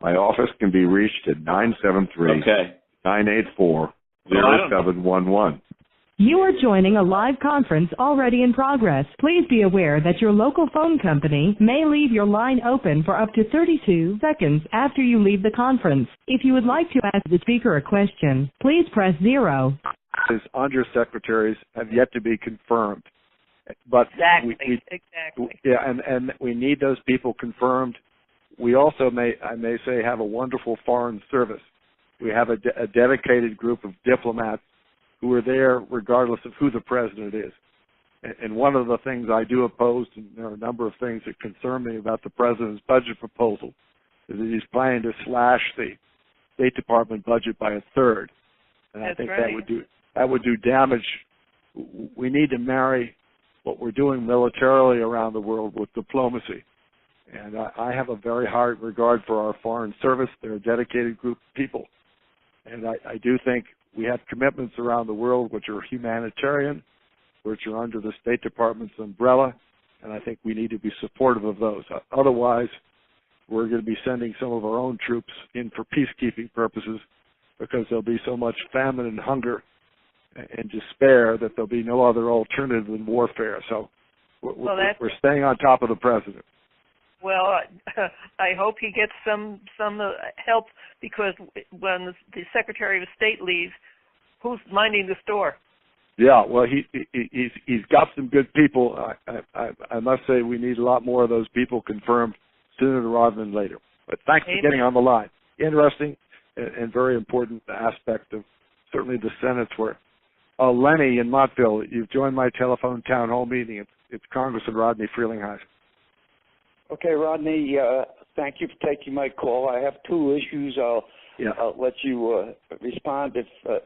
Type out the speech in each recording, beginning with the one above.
My office can be reached at 973-984-0711. You are joining a live conference already in progress. Please be aware that your local phone company may leave your line open for up to 32 seconds after you leave the conference. If you would like to ask the speaker a question, please press 0. His undersecretaries have yet to be confirmed. But Exactly. and we need those people confirmed. We also I may say, have a wonderful foreign service. We have a dedicated group of diplomats who are there regardless of who the president is. And one of the things I do oppose, and there are a number of things that concern me about the president's budget proposal, is that he's planning to slash the State Department budget by a third. And I think that would do damage. We need to marry what we're doing militarily around the world with diplomacy. And I have a very high regard for our foreign service. They're a dedicated group of people. And I do think we have commitments around the world which are humanitarian, which are under the State Department's umbrella, and I think we need to be supportive of those. Otherwise, we're going to be sending some of our own troops in for peacekeeping purposes because there'll be so much famine and hunger and despair that there'll be no other alternative than warfare. So we're staying on top of the president. Well, I hope he gets some help, because when the Secretary of State leaves, who's minding the store? Yeah, well, he's got some good people. I must say we need a lot more of those people confirmed sooner rather than later. But thanks for getting on the line. Interesting and very important aspect of certainly the Senate's work. Lenny in Montville, you've joined my telephone town hall meeting. It's Congressman Rodney Frelinghuysen. Okay, Rodney, thank you for taking my call. I have two issues. I'll let you respond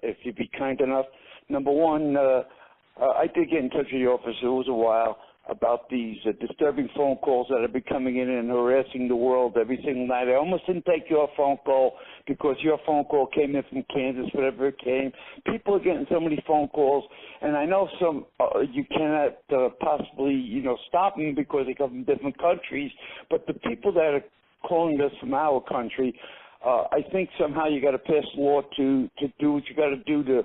if you'd be kind enough. Number one, I did get in touch with your office. It was a while about these disturbing phone calls that have been coming in and harassing the world every single night. I almost didn't take your phone call because your phone call came in from Kansas, whatever it came. People are getting so many phone calls, and I know some you cannot possibly, stop them because they come from different countries, but the people that are calling us from our country, I think somehow you got to pass a law to do what you got to do to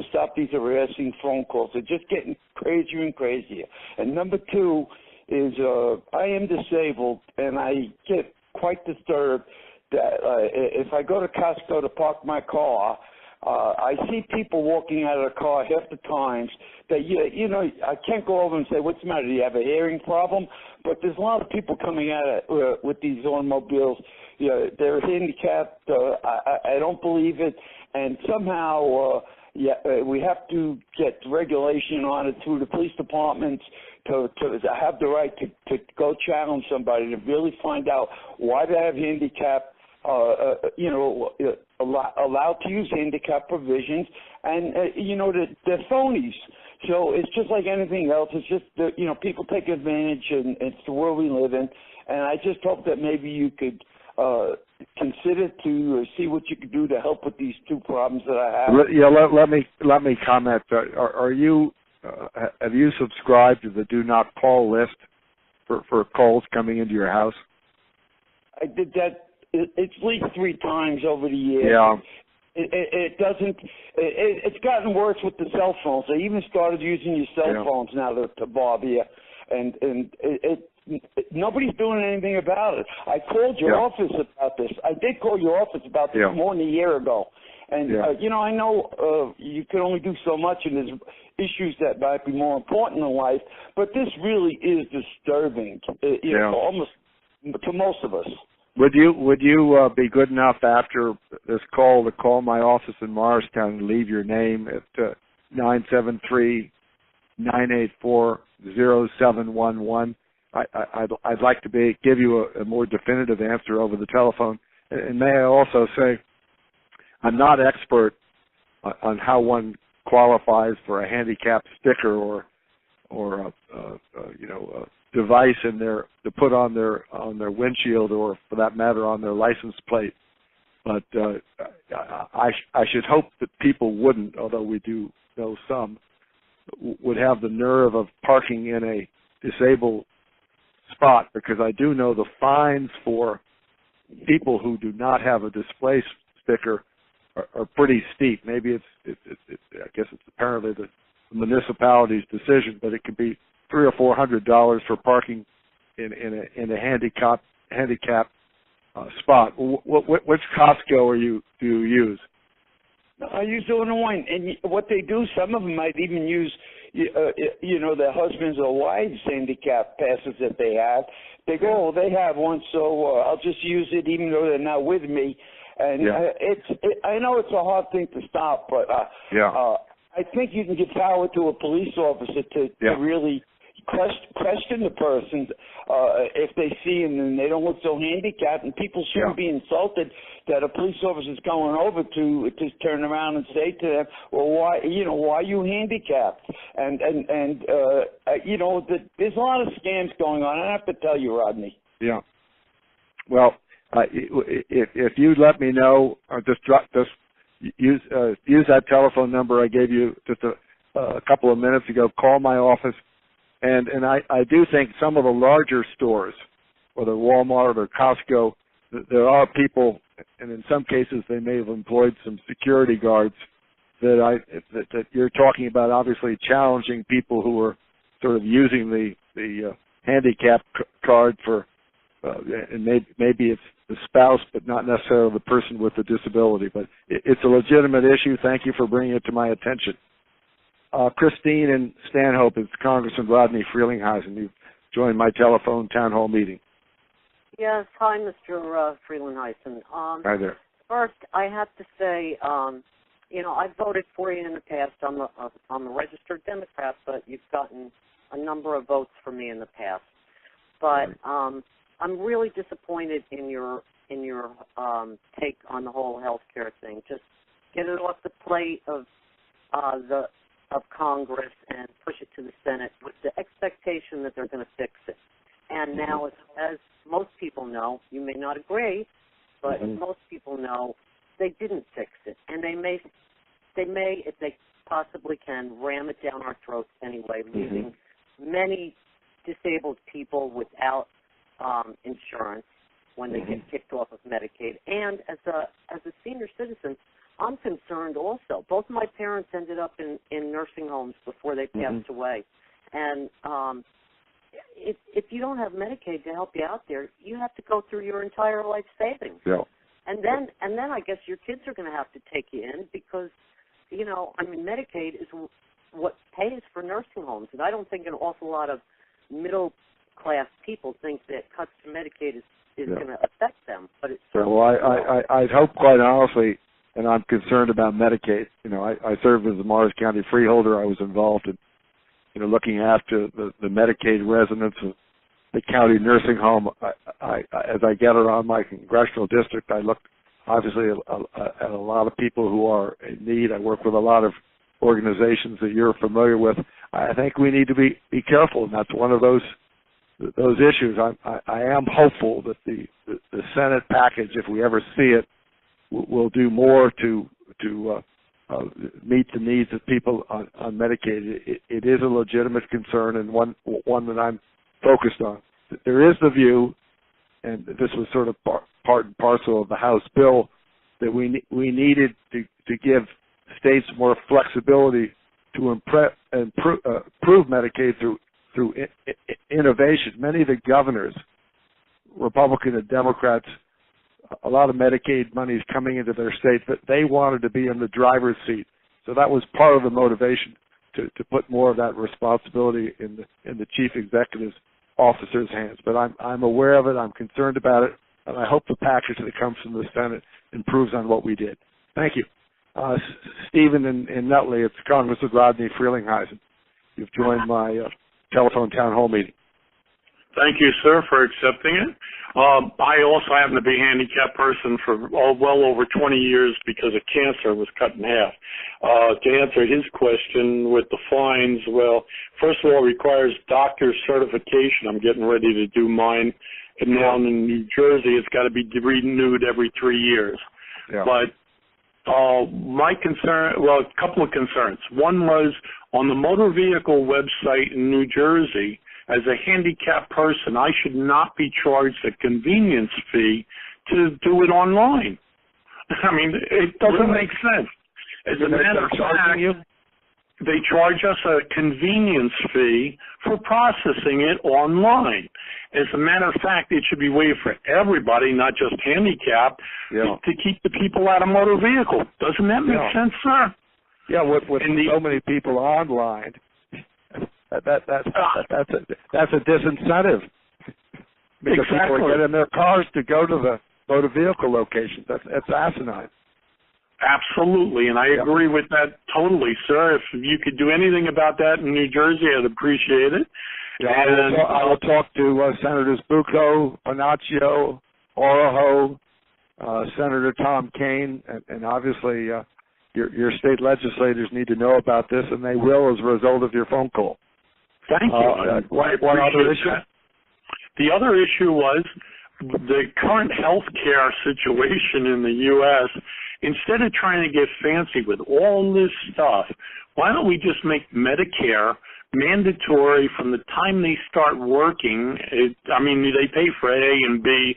stop these harassing phone calls. They're just getting crazier and crazier. And number two is I am disabled, and I get quite disturbed that if I go to Costco to park my car, I see people walking out of the car half the times that, I can't go over and say, what's the matter, do you have a hearing problem? But there's a lot of people coming at it with these automobiles. They're handicapped. I don't believe it. And somehow we have to get regulation on it through the police departments to have the right to go challenge somebody, to really find out why they have handicap, allowed to use handicap provisions, and, they're phonies. So it's just like anything else. It's just, people take advantage, and it's the world we live in. And I just hope that maybe you could consider to see what you could do to help with these two problems that I have. Yeah, let me comment. Are you have you subscribed to the Do Not Call list for calls coming into your house? I did that at least 3 times over the years. Yeah. It doesn't. It's gotten worse with the cell phones. They even started using your cell phones now to bother you, and nobody's doing anything about it. I called your office about this. I did call your office about this more than a year ago. And, I know you can only do so much, and there's issues that might be more important in life, but this really is disturbing, almost to most of us. Would you be good enough after this call to call my office in Morristown and leave your name at 973-984-0711? I'd like to give you a more definitive answer over the telephone. And may I also say, I'm not expert on how one qualifies for a handicap sticker or a device in there to put on their windshield, or for that matter on their license plate. But I should hope that people wouldn't, although we do know some, would have the nerve of parking in a disabled spot, because I do know the fines for people who do not have a display sticker are pretty steep. Maybe it's I guess it's apparently the municipality's decision, but it could be $300 or $400 for parking in a handicap spot. Which Costco do you use? I use Illinois, and what they do, some of them might even use, their husbands or wives' handicap passes that they have. They go, they have one, so I'll just use it even though they're not with me. And I know it's a hard thing to stop, but I think you can give power to a police officer to really question the person if they see him and they don't look so handicapped, and people shouldn't be insulted that a police officer is going over to turn around and say to them, well, why are you handicapped? And there's a lot of scams going on. I have to tell you, Rodney. Yeah. Well, if you let me know, just use that telephone number I gave you just a couple of minutes ago. Call my office. And I do think some of the larger stores, whether Walmart or Costco, there are people, and in some cases they may have employed some security guards that you're talking about, obviously challenging people who are sort of using the handicap card for, and maybe it's the spouse, but not necessarily the person with the disability. But it's a legitimate issue. Thank you for bringing it to my attention. Christine in Stanhope, it's Congressman Rodney Frelinghuysen. You've joined my telephone town hall meeting. Yes, hi, Mr. Frelinghuysen. Hi there. First, I have to say, I voted for you in the past. I'm a registered Democrat, but you've gotten a number of votes for me in the past. But I'm really disappointed in your take on the whole health care thing. Just get it off the plate of Congress and push it to the Senate with the expectation that they're going to fix it. And now, as most people know, you may not agree, but most people know, they didn't fix it. And they may, if they possibly can, ram it down our throats anyway, leaving many disabled people without insurance when they get kicked off of Medicaid. And as a senior citizen, I'm concerned also. Both my parents ended up in nursing homes before they passed away. And if you don't have Medicaid to help you out there, you have to go through your entire life savings. Yeah. And then I guess your kids are going to have to take you in because, Medicaid is what pays for nursing homes. And I don't think an awful lot of middle-class people think that cuts to Medicaid is going to affect them. But it's I'd hope, quite honestly, and I'm concerned about Medicaid. I served as the Morris County freeholder. I was involved in, looking after the Medicaid residents of the county nursing home. As I get around my congressional district, I look obviously at a lot of people who are in need. I work with a lot of organizations that you're familiar with. I think we need to be careful, and that's one of those issues. I am hopeful that the Senate package, if we ever see it, will do more to meet the needs of people on Medicaid. It is a legitimate concern and one that I'm focused on. There is the view, and this was sort of part and parcel of the House bill, that we needed to give states more flexibility to improve Medicaid through innovation. Many of the governors, Republican and Democrats, a lot of Medicaid money is coming into their states, but they wanted to be in the driver's seat. So that was part of the motivation to put more of that responsibility in the chief executive's officer's hands. But I'm aware of it. I'm concerned about it, and I hope the package that comes from the Senate improves on what we did. Thank you. Stephen in Nutley, it's Congressman Rodney Frelinghuysen. You've joined my telephone town hall meeting. Thank you, sir, for accepting it. I also happen to be a handicapped person for well over 20 years because of cancer. Was cut in half. To answer his question with the fines, well, first of all, it requires doctor's certification. I'm getting ready to do mine. And now in New Jersey, it's got to be renewed every 3 years. Yeah. But my concern, well, a couple of concerns. One was on the motor vehicle website in New Jersey, as a handicapped person, I should not be charged a convenience fee to do it online. I mean, it doesn't make sense. As a matter of fact, they charge us a convenience fee for processing it online. As a matter of fact, it should be waived for everybody, not just handicapped, to keep the people out of motor vehicle. Doesn't that make sense, sir? Yeah, with so many people online, that's a disincentive. Because people are getting in their cars to go to the motor vehicle locations. That's asinine. Absolutely, and I agree with that totally, sir. If you could do anything about that in New Jersey, I'd appreciate it. Yeah, I will talk to Senators Bucco, Panaccio, Oroho, Senator Tom Kaine, and obviously your state legislators need to know about this, and they will as a result of your phone call. Thank you. One other issue? The other issue was the current health care situation in the U.S., instead of trying to get fancy with all this stuff, why don't we just make Medicare mandatory from the time they start working? They pay for A and B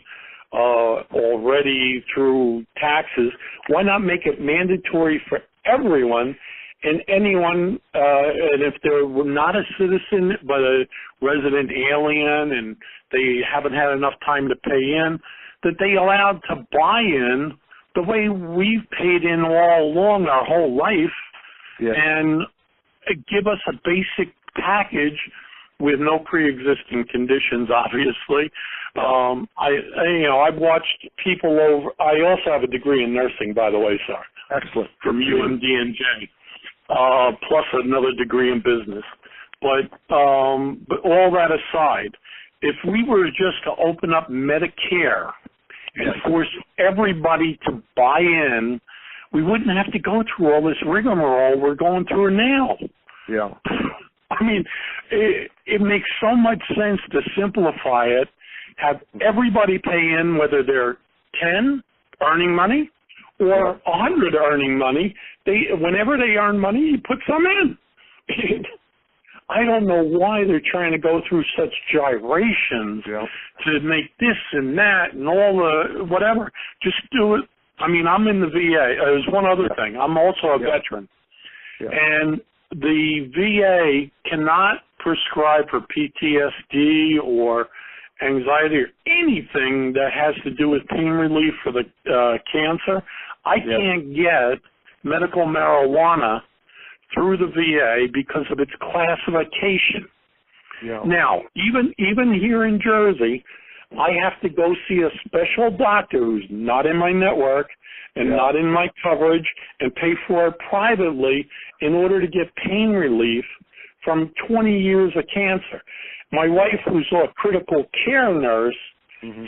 already through taxes. Why not make it mandatory for everyone? And anyone, and if they're not a citizen but a resident alien and they haven't had enough time to pay in, that they allowed to buy in the way we've paid in all along our whole life, and give us a basic package with no pre-existing conditions, obviously. I've watched people over. I also have a degree in nursing, by the way, sir. Excellent. From UMDNJ. Plus another degree in business. But all that aside, if we were just to open up Medicare and force everybody to buy in, we wouldn't have to go through all this rigmarole we're going through now. Yeah. I mean, it makes so much sense to simplify it, have everybody pay in, whether they're 10 earning money or 100 earning money. Whenever they earn money, you put some in. I don't know why they're trying to go through such gyrations to make this and that and all the whatever. Just do it. I mean, I'm in the VA. There's one other thing. I'm also a veteran. And the VA cannot prescribe for PTSD or anxiety or anything that has to do with pain relief for the cancer. I can't get medical marijuana through the VA because of its classification. Now, even here in Jersey, I have to go see a special doctor who's not in my network and not in my coverage and pay for it privately in order to get pain relief from 20 years of cancer. My wife, who's a critical care nurse,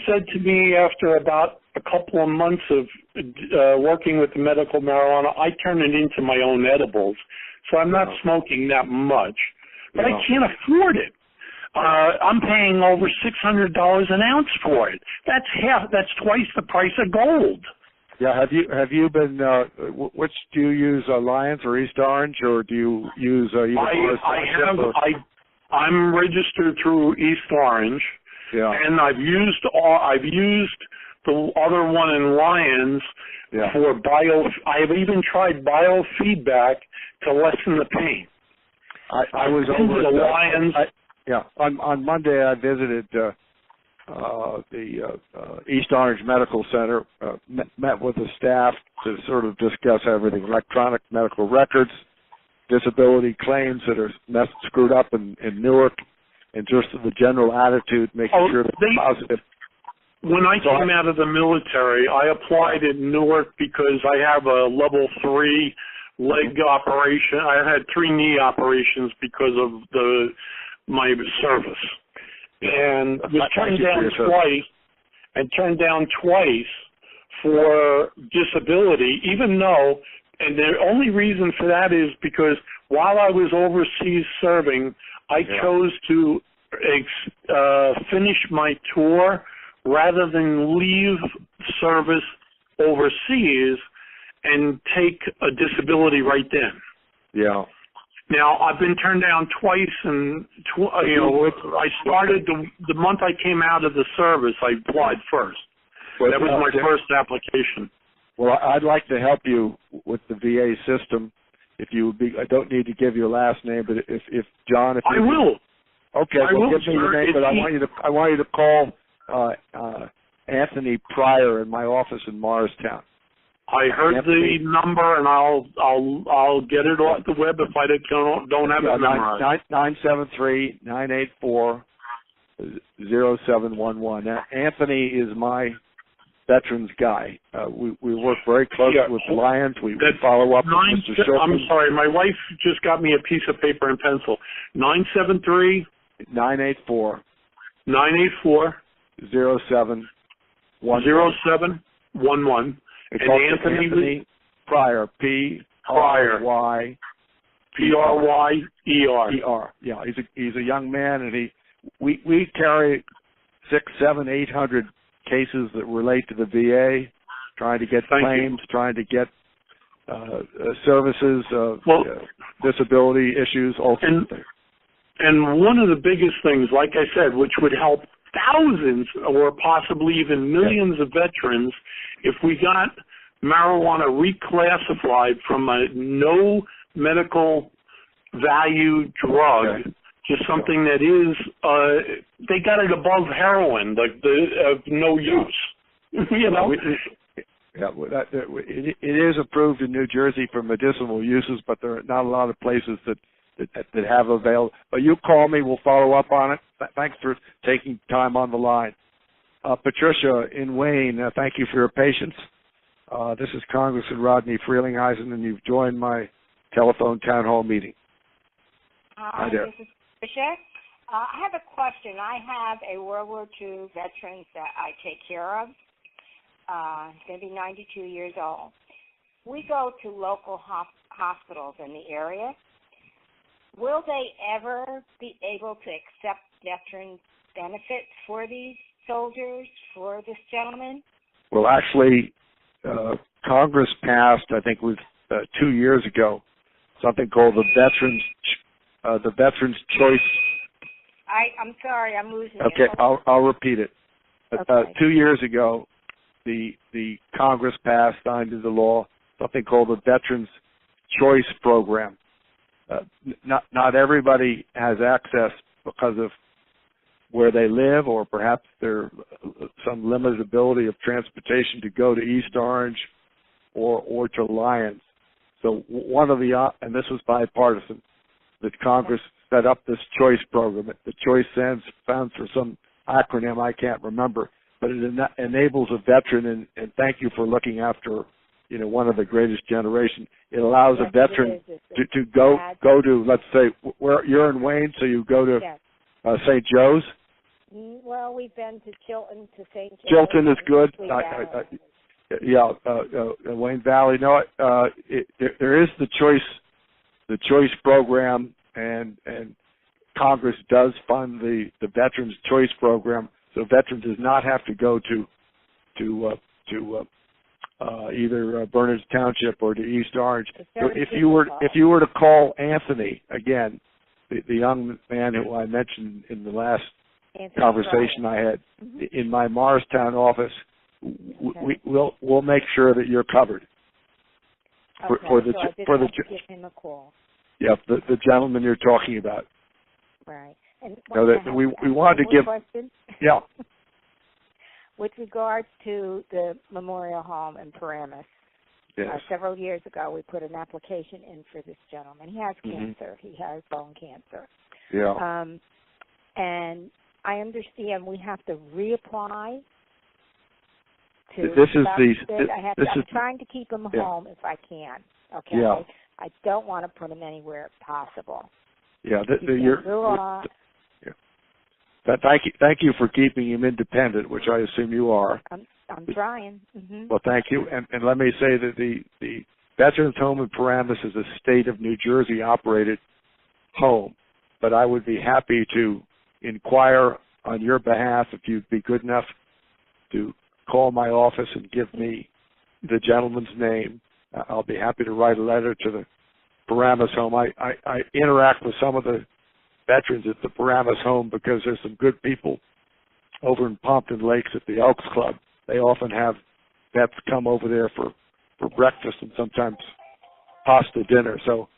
said to me after about a couple of months of working with the medical marijuana, I turn it into my own edibles. So I'm not smoking that much. But I can't afford it. I'm paying over $600 an ounce for it. That's twice the price of gold. Yeah, have you been? Which do you use, Alliance or East Orange, or do you use? I'm registered through East Orange, and I've used the other one in Lyons for I've even tried biofeedback to lessen the pain. I was over at Lyons. On Monday I visited the East Orange Medical Center, met with the staff to sort of discuss everything, electronic medical records, disability claims that are screwed up in Newark, and just the general attitude, making sure they're positive. When I came out of the military, I applied in Newark because I have a level 3 leg operation. I had 3 knee operations because of my service. And was turned down twice for disability, even though, and the only reason for that is because while I was overseas serving, I chose to finish my tour rather than leave service overseas and take a disability right then. Now, I've been turned down twice, and I started the month I came out of the service, I applied first. That was my first application. Well, I'd like to help you with the VA system. If you would be, I don't need to give your last name, but if John, if I will. Okay, give me your name, but I want you to call Anthony Pryor in my office in Morristown. I heard Anthony, the number, and I'll get it off the web if I don't have it memorized. 973-984-0711. Anthony is my veterans guy. We work very closely with Lions. We follow up with Mr. Schultz. I'm sorry, my wife just got me a piece of paper and pencil. 973-984. 0711. And Anthony Pryor, P-R-Y. P-R-Y-E-R. Yeah, he's a young man, and we carry 600, 700, 800 cases that relate to the VA, trying to get claims, trying to get services, disability issues, all sorts of things. And one of the biggest things, like I said, which would help thousands or possibly even millions of veterans, if we got marijuana reclassified from a no medical value drug to something that is, they got it above heroin, like no use. You know? It is approved in New Jersey for medicinal uses, but there are not a lot of places that have available. But you call me, we'll follow up on it. Thanks for taking time on the line. Patricia in Wayne, thank you for your patience. This is Congressman Rodney Frelinghuysen, and you've joined my telephone town hall meeting. Hi there. This is Patricia. I have a question. I have a World War II veteran that I take care of. He's going to be 92 years old. We go to local hospitals in the area. Will they ever be able to accept veteran benefits for these soldiers, for this gentleman? Well, actually, Congress passed, I think it was 2 years ago, something called the Veterans Choice. I'm sorry, I'm losing you. Okay, I'll repeat it. Okay. 2 years ago, the Congress passed, signed into law, something called the Veterans Choice Program. Not everybody has access because of where they live, or perhaps there's some limited ability of transportation to go to East Orange or to Lions. So one of and this was bipartisan, that Congress set up this choice program. The choice stands for some acronym I can't remember, but it enables a veteran, and thank you for looking after, one of the greatest generation. It allows a veteran to go to, let's say, where you're in Wayne, so you go to St. Joe's. Well, we've been to Chilton, to St. Joe's. Chilton is good. Wayne Valley. No, there is the choice program, and Congress does fund the Veterans Choice Program, so veterans does not have to go to either Bernards Township or to East Orange. So if you were to call Anthony again, the young man who I mentioned in the last conversation I had, in my Morristown office, we'll make sure that you're covered. For the give him a call. Yeah, the gentleman you're talking about. Right. And we wanted to give. Question? Yeah. With regards to the memorial home in Paramus, several years ago we put an application in for this gentleman. He has cancer. He has bone cancer. Yeah. And I understand we have to reapply. I'm trying to keep him home if I can. Okay. Yeah. I don't want to put him anywhere possible. Yeah. Thank you for keeping him independent, which I assume you are. I'm trying. Mm-hmm. Well, thank you. And let me say that the Veterans Home in Paramus is a state of New Jersey operated home, but I would be happy to inquire on your behalf if you'd be good enough to call my office and give me the gentleman's name. I'll be happy to write a letter to the Paramus Home. I interact with some of the veterans at the Paramus Home because there's some good people over in Pompton Lakes at the Elks Club they often have vets come over there for breakfast and sometimes pasta dinner. So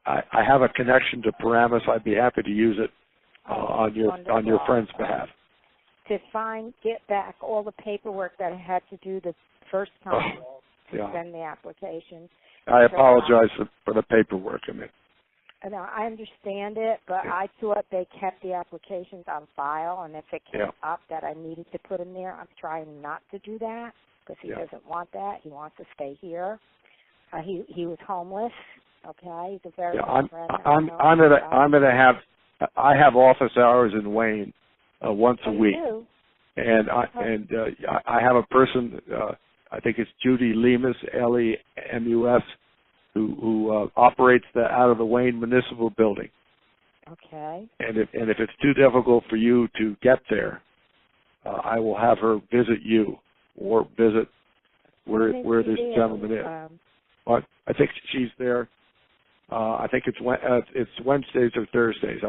I have a connection to Paramus. I'd be happy to use it on your friend's behalf. To get back all the paperwork that I had to do the first time, send the application. I apologize for the paperwork. I mean, I understand it, but I thought they kept the applications on file, and if it came up that I needed to put them there, I'm trying not to do that because he doesn't want that. He wants to stay here. He was homeless. Okay, he's a very good friend. I have office hours in Wayne once a week, and I have a person. I think it's Judy Lemus, Lemus, who operates out of the Wayne Municipal Building. Okay. And if it's too difficult for you to get there, I will have her visit you or visit where this gentleman is. But I think she's there. I think it's Wednesdays or Thursdays.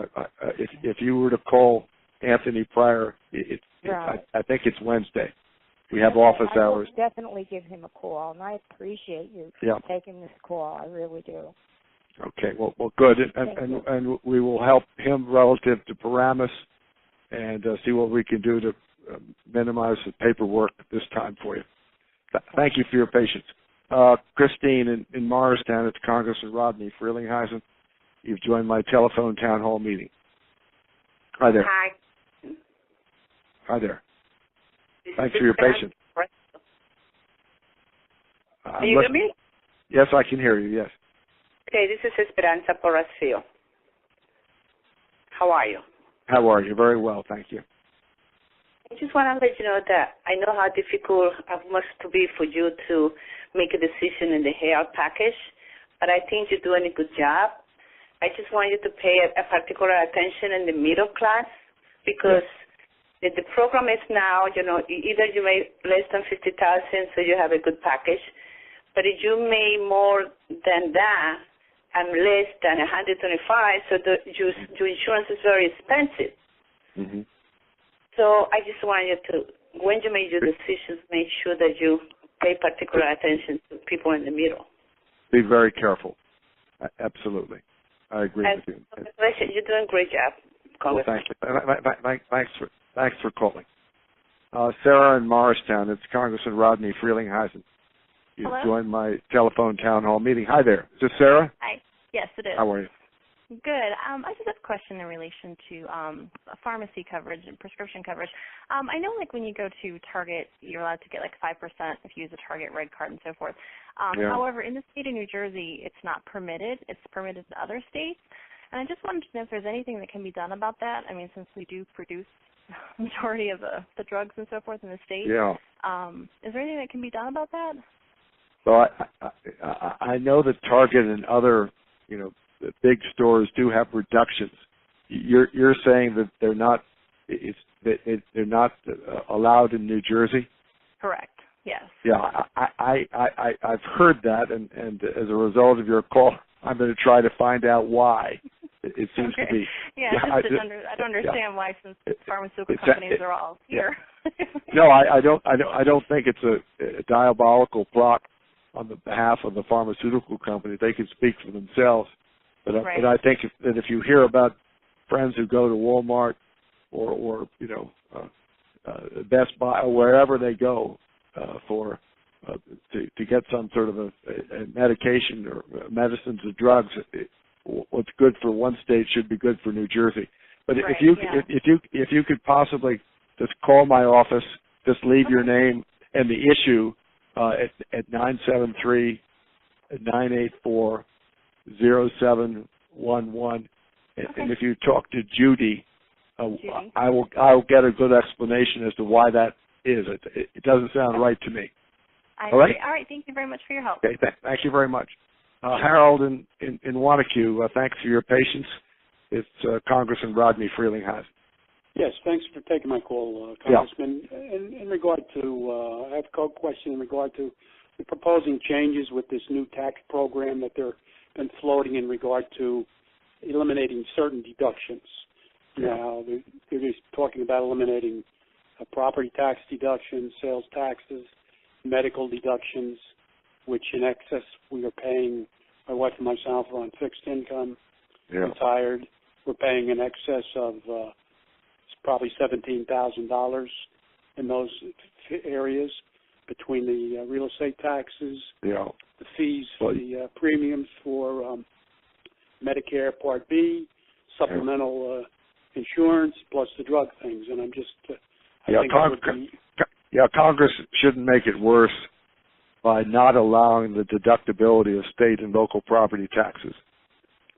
If you were to call Anthony Pryor, I think it's Wednesday. We have office hours. I will definitely give him a call, and I appreciate you taking this call. I really do. Okay, well, good, and we will help him relative to Paramus, and see what we can do to minimize the paperwork this time for you. Thank you for your patience. Christine in Morristown, it's Congressman Rodney Frelinghuysen. You've joined my telephone town hall meeting. Hi there. Hi. Hi there. Thanks for your patience. Can you hear me? Yes, I can hear you, yes. Okay, this is Esperanza Porrasfio. How are you? How are you? Very well, thank you. I just want to let you know that I know how difficult it must be for you to make a decision in the health package, but I think you're doing a good job. I just want you to pay a particular attention in the middle class because the program is now, either you make less than $50,000, so you have a good package, but if you make more than that and less than $125,000, so your insurance is very expensive. Mm-hmm. So I just want you to, when you make your decisions, make sure that you pay particular attention to people in the middle. Be very careful. Absolutely. I agree with you. You're doing a great job, Congressman. Well, thanks for calling. Sarah in Morristown, it's Congressman Rodney Frelinghuysen. You've joined my telephone town hall meeting. Hi there. Is this Sarah? Hi. Yes, it is. How are you? Good. I just have a question in relation to pharmacy coverage and prescription coverage. I know, when you go to Target, you're allowed to get 5% if you use a Target Red Card and so forth. However, in the state of New Jersey, it's not permitted. It's permitted in other states. And I just wanted to know if there's anything that can be done about that. I mean, since we do produce the majority of the drugs and so forth in the state. Yeah. Is there anything that can be done about that? Well, I know that Target and other, the big stores do have reductions. You're saying that they're not allowed in New Jersey? Correct. Yes. Yeah, I've heard that, and as a result of your call, I'm going to try to find out why. It seems to be. Yeah, I don't understand why, since pharmaceutical companies are all here. No, I don't think it's a diabolical plot on the behalf of the pharmaceutical company. They can speak for themselves. But I think that if you hear about friends who go to Walmart or Best Buy or wherever they go to get some sort of a medication or medicines or drugs, what's good for one state should be good for New Jersey. But if you could possibly just call my office, just leave your name and the issue at 973-984-0711, and if you talk to Judy, I'll get a good explanation as to why that is. It doesn't sound right to me. All right. Thank you very much for your help. Okay. Thank you very much. Harold in Wanacue, thanks for your patience. It's Congressman Rodney Frelinghuysen. Yes, thanks for taking my call, Congressman. In regard to, I have a question in regard to the proposing changes with this new tax program that they're been floating in regard to eliminating certain deductions. Now, they're just talking about eliminating property tax deductions, sales taxes, medical deductions, which in excess we are paying. My wife and myself are on fixed income, retired. We're paying in excess of probably $17,000 in those areas between the real estate taxes, the fees, the premiums for Medicare Part B, supplemental insurance, plus the drug things. And I'm just, Congress shouldn't make it worse by not allowing the deductibility of state and local property taxes.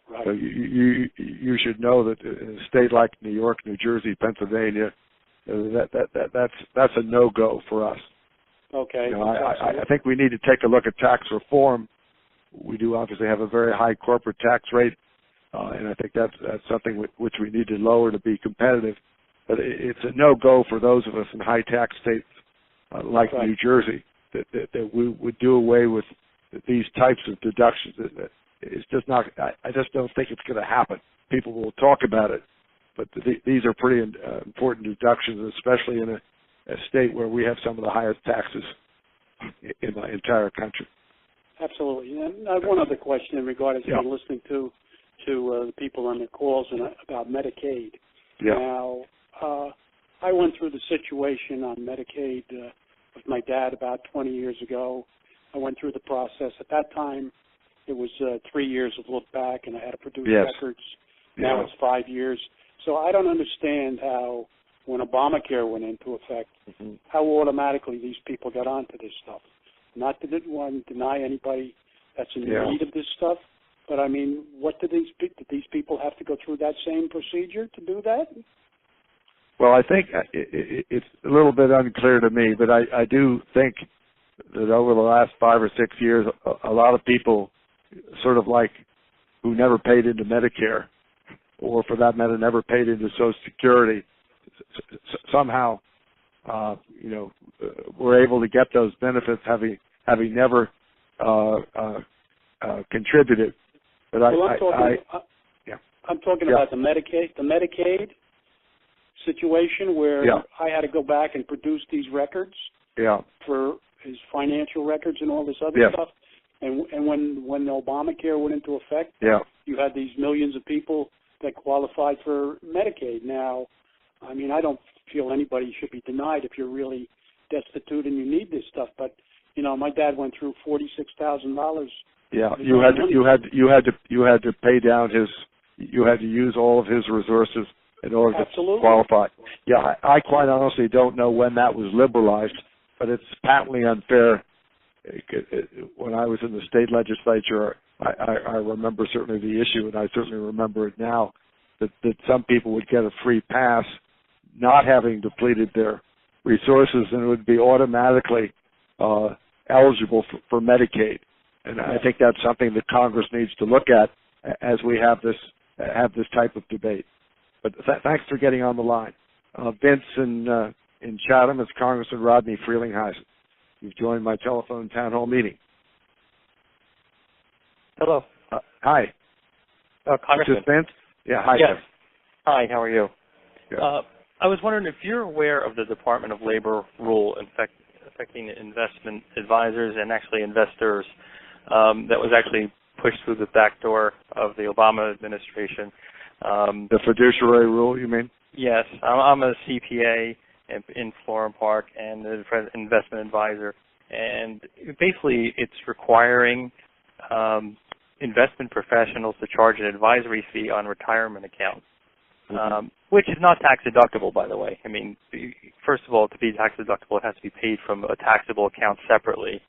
Right. So you should know that in a state like New York, New Jersey, Pennsylvania, that's a no-go for us. Okay. I think we need to take a look at tax reform. We do obviously have a very high corporate tax rate, and I think that's something which we need to lower to be competitive. But it's a no-go for those of us in high-tax states like New Jersey that we would do away with these types of deductions. It's just not. I just don't think it's going to happen. People will talk about it, but these are pretty important deductions, especially in a state where we have some of the highest taxes in the entire country. Absolutely. And one other question in regard to listening to the people on their calls and about Medicaid. Yeah. Now, I went through the situation on Medicaid with my dad about 20 years ago. I went through the process. At that time, it was 3 years of look back, and I had to produce records. Now it's 5 years. So I don't understand how, when Obamacare went into effect, how automatically these people got onto this stuff. Not that I want to deny anybody that's in need of this stuff, but I mean, what did these people have to go through that same procedure to do that? Well, I think it's a little bit unclear to me, but I do think that over the last 5 or 6 years, a lot of people sort of like who never paid into Medicare, or for that matter, never paid into Social Security, somehow, were able to get those benefits having never contributed. But I'm talking about the Medicaid situation where I had to go back and produce these records for his financial records and all this other stuff. And when Obamacare went into effect, you had these millions of people that qualified for Medicaid. Now, I mean, I don't feel anybody should be denied if you're really destitute and you need this stuff. But my dad went through $46,000. Yeah, you had to pay down you had to use all of his resources in order to qualify. Yeah, I quite honestly don't know when that was liberalized, but it's patently unfair. When I was in the state legislature, I remember certainly the issue, and I certainly remember it now, that some people would get a free pass not having depleted their resources, and it would be automatically eligible for Medicaid. And I think that's something that Congress needs to look at as we have this type of debate. But thanks for getting on the line. Vince in Chatham, it's Congressman Rodney Frelinghuysen. You've joined my telephone town hall meeting. Hello. Hi. Congressman. Is this Vince? Yeah, hi. Yes. Hi, how are you? Good. I was wondering if you're aware of the Department of Labor rule affecting investment advisors and actually investors that was actually pushed through the back door of the Obama administration. The fiduciary rule, you mean? Yes. I'm a CPA in Florham Park and an investment advisor. And basically it's requiring investment professionals to charge an advisory fee on retirement accounts, which is not tax deductible, by the way. I mean, first of all, to be tax deductible, it has to be paid from a taxable account separately. It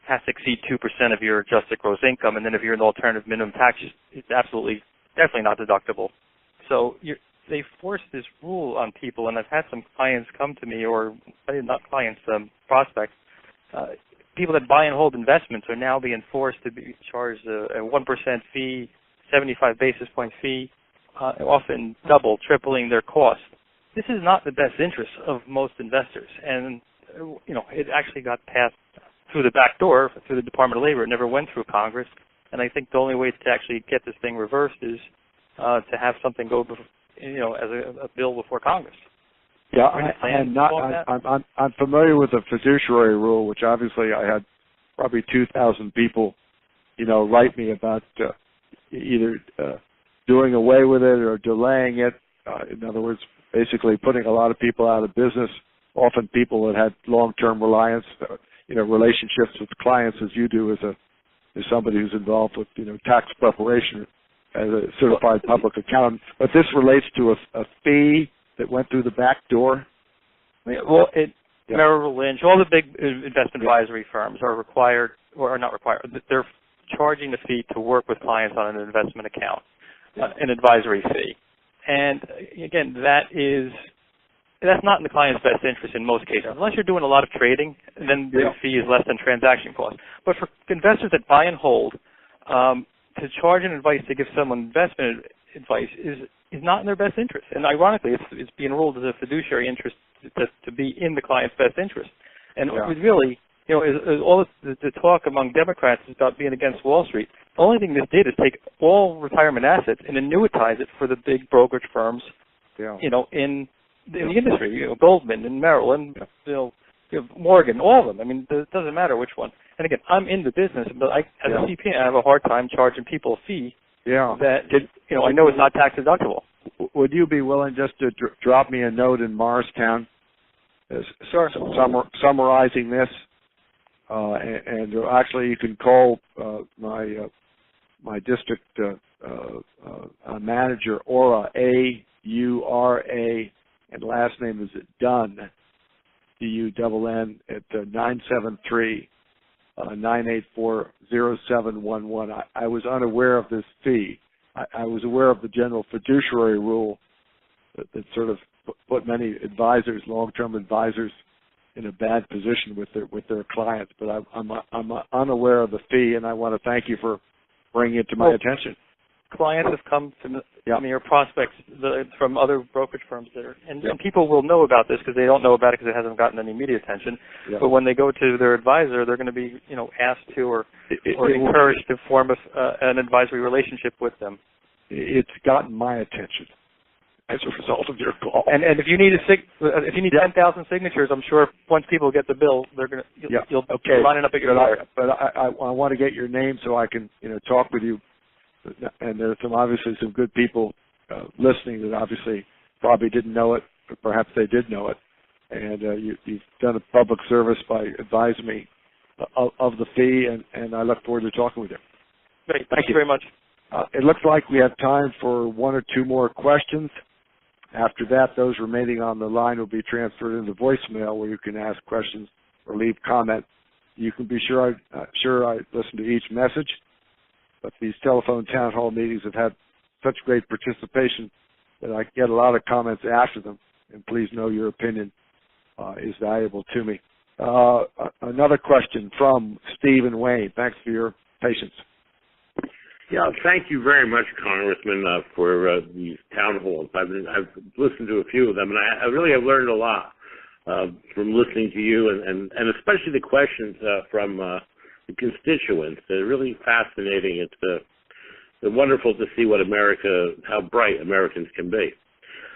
has to exceed 2% of your adjusted gross income, and then if you're in the alternative minimum tax, it's definitely not deductible. So they forced this rule on people, and I've had some clients come to me, or not clients, prospects. People that buy and hold investments are now being forced to be charged a 1% fee, 75 basis point fee, often double, tripling their cost. This is not the best interest of most investors, and it actually got passed through the back door, through the Department of Labor. It never went through Congress, and I think the only way to actually get this thing reversed is to have something go, as a bill before Congress. Yeah, I'm familiar with the fiduciary rule, which obviously I had probably 2,000 people, write me about either doing away with it or delaying it. In other words, basically putting a lot of people out of business, often people that had long-term reliance, relationships with clients as you do as somebody who's involved with, tax preparation as a certified public accountant. But this relates to a fee that went through the back door. Well, Merrill Lynch, all the big investment advisory firms are required, or are not required, they're charging a fee to work with clients on an investment account, an advisory fee. And again, that's not in the client's best interest in most cases. Unless you're doing a lot of trading, then the fee is less than transaction costs. But for investors that buy and hold, to charge an advice to give someone investment advice is not in their best interest. And ironically, it's being ruled as a fiduciary interest to be in the client's best interest. And it was really, all the talk among Democrats is about being against Wall Street. The only thing this did is take all retirement assets and annuitize it for the big brokerage firms, in the industry, Goldman and Merrill and Morgan, all of them. I mean, it doesn't matter which one. And again, I'm in the business, but as a CPA, I have a hard time charging people a fee that I know is not tax deductible. Would you be willing just to drop me a note in Morristown, summarizing this? And actually, you can call my district manager, Aura, A-U-R-A, and last name is Dunn, D-U-N-N, at 973-984-0711. I was unaware of this fee. I was aware of the general fiduciary rule that sort of put many advisors, long-term advisors, in a bad position with their clients. But I'm unaware of the fee, and I want to thank you for bringing it to my attention. Clients have come to me, or prospects from other brokerage firms and people will know about this because they don't know about it because it hasn't gotten any media attention. But when they go to their advisor, they're going to be, asked to or encouraged to form an advisory relationship with them. It's gotten my attention as a result of your call. And if you need 10,000 signatures, I'm sure once people get the bill, they're going to you'll be lining up at your door. But I want to get your name so I can talk with you. And there's obviously some good people listening that obviously probably didn't know it, but perhaps they did know it. And you've done a public service by advising me of the fee, and I look forward to talking with you. Great. Thank you very much. It looks like we have time for one or two more questions. After that, those remaining on the line will be transferred into voicemail where you can ask questions or leave comment. You can be sure I listen to each message. But these telephone town hall meetings have had such great participation that I get a lot of comments after them. And please know your opinion is valuable to me. Another question from Stephen Wayne. Thanks for your patience. Yeah, thank you very much, Congressman, for these town halls. I've listened to a few of them, and I really have learned a lot from listening to you, and especially the questions from the constituents. They're really fascinating. It's wonderful to see how bright Americans can be.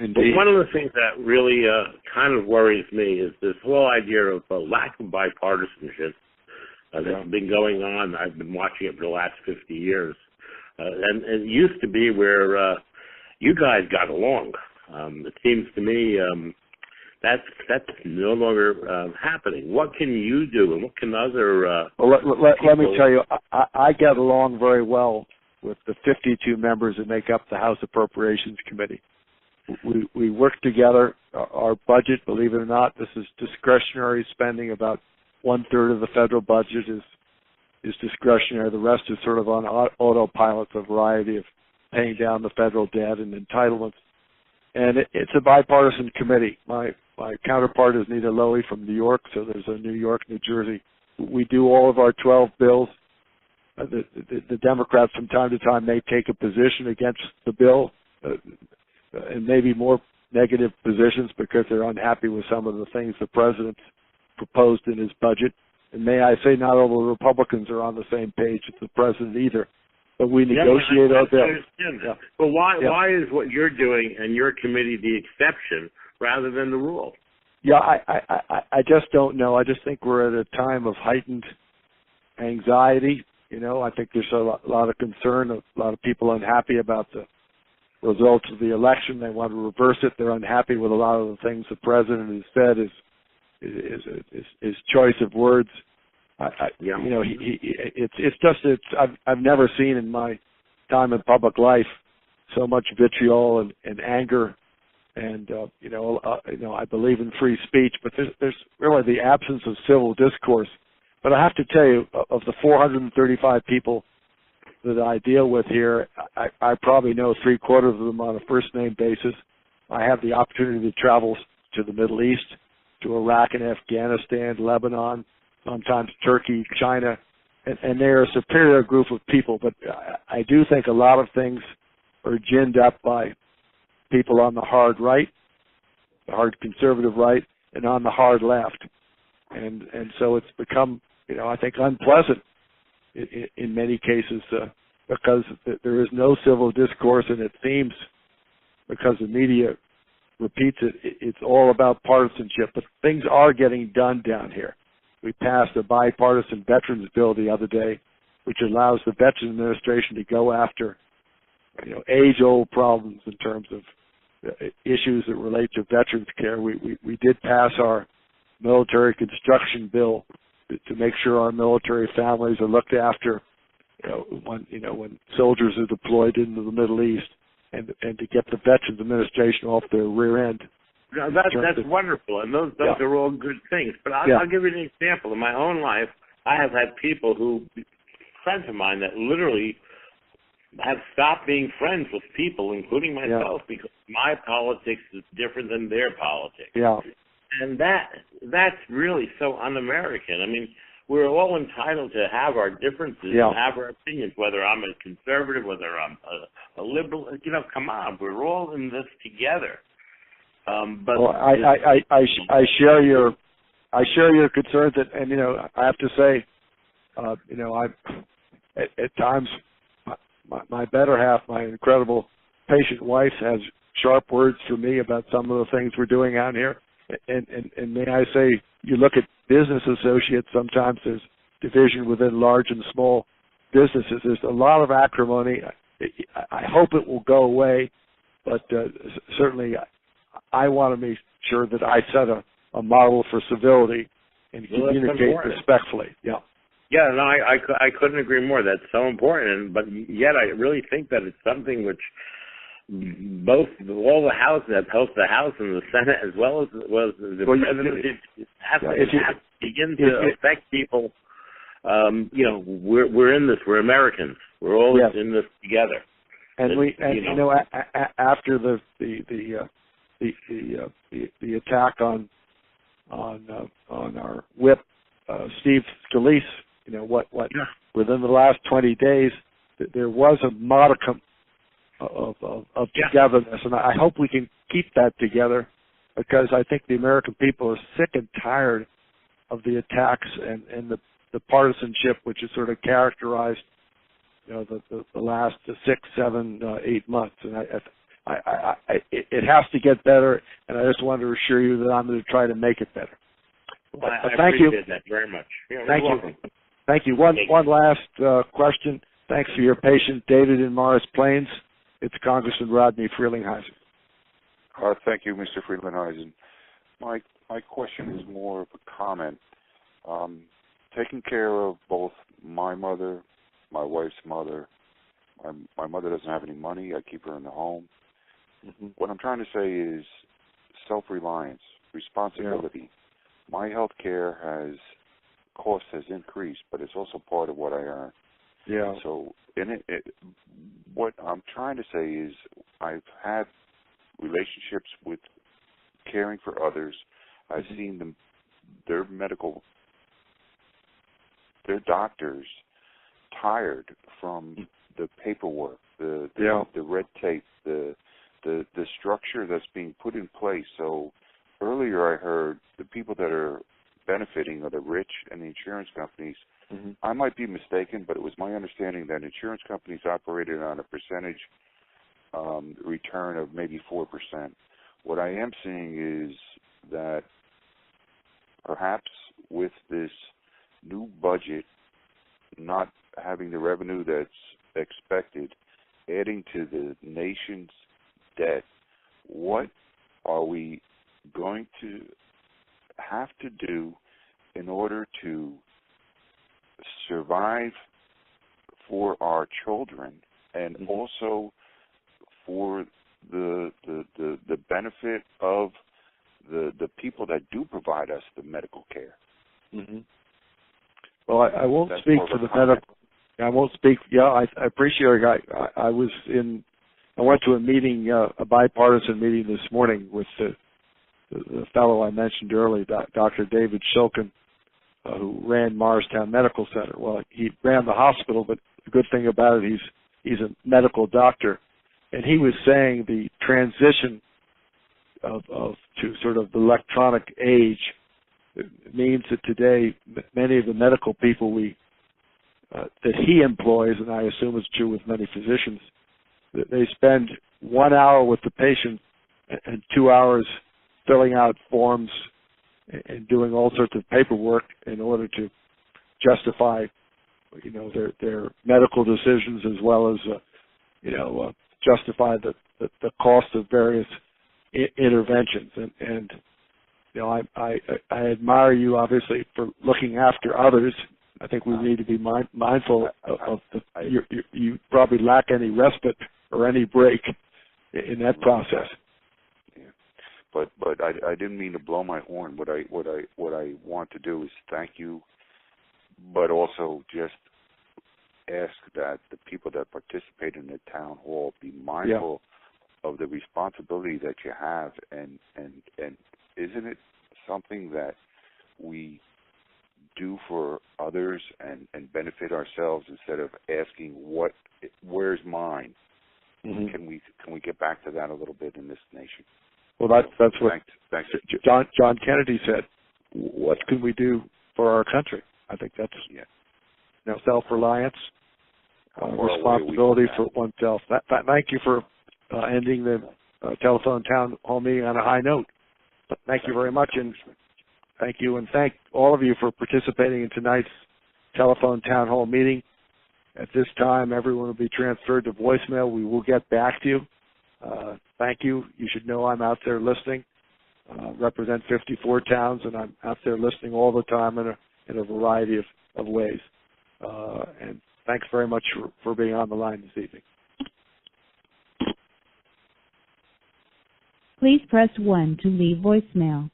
Indeed. But one of the things that really kind of worries me is this whole idea of lack of bipartisanship that's been going on. I've been watching it for the last 50 years. And it used to be where you guys got along. It seems to me that's no longer happening. What can you do, and what can other let me tell you, I get along very well with the 52 members that make up the House Appropriations Committee. We work together. Our budget, believe it or not, this is discretionary spending. About 1/3 of the federal budget is discretionary. The rest is sort of on autopilot, a variety of paying down the federal debt and entitlements. And it's a bipartisan committee. My counterpart is Nita Lowey from New York, so there's a New York, New Jersey. We do all of our 12 bills. The Democrats from time to time may take a position against the bill, and maybe more negative positions because they're unhappy with some of the things the president proposed in his budget. And may I say, not all the Republicans are on the same page as the president either. But we negotiate our bill. But why is what you're doing and your committee the exception rather than the rule. Yeah, I just don't know. I just think we're at a time of heightened anxiety. I think there's a lot of concern, a lot of people unhappy about the results of the election. They want to reverse it. They're unhappy with a lot of the things the president has said. His choice of words. I've never seen in my time in public life so much vitriol and anger. And I believe in free speech, but there's really the absence of civil discourse. But I have to tell you, of the 435 people that I deal with here, I probably know 3/4 of them on a first-name basis. I have the opportunity to travel to the Middle East, to Iraq and Afghanistan, Lebanon, sometimes Turkey, China, and they're a superior group of people. But I do think a lot of things are ginned up by people on the hard right, the hard conservative right, and on the hard left. And so it's become, I think unpleasant in many cases because there is no civil discourse, and it seems, because the media repeats it, it's all about partisanship. But things are getting done down here. We passed a bipartisan veterans bill the other day, which allows the Veterans Administration to go after, age-old problems in terms of issues that relate to veterans care. We did pass our military construction bill to make sure our military families are looked after, when soldiers are deployed into the Middle East, and to get the Veterans Administration off their rear end. No, that's wonderful, and those are all good things. But I'll give you an example. In my own life, I have had people friends of mine that literally have stopped being friends with people, including myself, because my politics is different than their politics. Yeah. And that's really so un-American. I mean, we're all entitled to have our differences and have our opinions, whether I'm a conservative, whether I'm a liberal. Come on, we're all in this together. But I share your concerns, and I have to say, at times my better half, my incredible patient wife, has sharp words for me about some of the things we're doing out here. And may I say, you look at business associates, sometimes there's division within large and small businesses. There's a lot of acrimony. I hope it will go away, but certainly I want to make sure that I set a model for civility and communicate respectfully. Yeah. Yeah, no, I couldn't agree more. That's so important, but yet I really think that it's something which all the House, both the House and the Senate, as well as the President, has to begin to affect people. We're in this. We're Americans. We're all in this together. And after the attack on our whip, Steve Scalise, within the last 20 days, there was a modicum of togetherness, and I hope we can keep that together, because I think the American people are sick and tired of the attacks and the partisanship which has sort of characterized the last 6, 7, 8 months, and it has to get better, and I just want to assure you that I'm going to try to make it better. I appreciate that very much. Thank you. Thank you. One last question. Thanks for your patience, David in Morris Plains. It's Congressman Rodney Frelinghuysen. Thank you, Mr. Frelinghuysen. My question is more of a comment. Taking care of both my mother, my wife's mother. My mother doesn't have any money. I keep her in the home. Mm-hmm. What I'm trying to say is self-reliance, responsibility. Yeah. My health care cost has increased, but it's also part of what I earn. Yeah. So what I'm trying to say is I've had relationships with caring for others. I've seen their doctors tired from the paperwork, the red tape, the structure that's being put in place. So earlier I heard the people that are benefiting are the rich and the insurance companies. Mm-hmm. I might be mistaken, but it was my understanding that insurance companies operated on a percentage return of maybe 4%, What I am seeing is that perhaps with this new budget not having the revenue that's expected, adding to the nation's debt, what are we going to have to do in order to survive for our children and also for the benefit of the people that do provide us the medical care? Mm-hmm. Well, I won't speak for the medical. I won't speak. Yeah, I appreciate it. I went to a meeting, a bipartisan meeting this morning with the fellow I mentioned earlier, Dr. David Shulkin, who ran Morristown Medical Center. Well, he ran the hospital, but the good thing about it, he's a medical doctor, and he was saying the transition of to sort of the electronic age means that today many of the medical people that he employs, and I assume it's true with many physicians, that they spend 1 hour with the patient and 2 hours filling out forms and doing all sorts of paperwork in order to justify, their medical decisions, as well as, justify the cost of various interventions. And I admire you, obviously, for looking after others. I think we need to be mindful of you probably lack any respite or any break in that process. Yeah. But I didn't mean to blow my horn. What I want to do is thank you, but also just ask that the people that participate in the town hall be mindful of the responsibility that you have, and isn't it something that we do for others and benefit ourselves instead of asking where's mine? Mm-hmm. Can we get back to that a little bit in this nation? Well, that's what thanks. John Kennedy said. What can we do for our country? I think that's self-reliance, responsibility for oneself. Thank you for ending the telephone town hall meeting on a high note. Thank you very much, and thank you, and thank all of you for participating in tonight's telephone town hall meeting. At this time, everyone will be transferred to voicemail. We will get back to you. Thank you. You should know I'm out there listening. Represent 54 towns, and I'm out there listening all the time in a variety of ways. And thanks very much for being on the line this evening. Please press 1 to leave voicemail.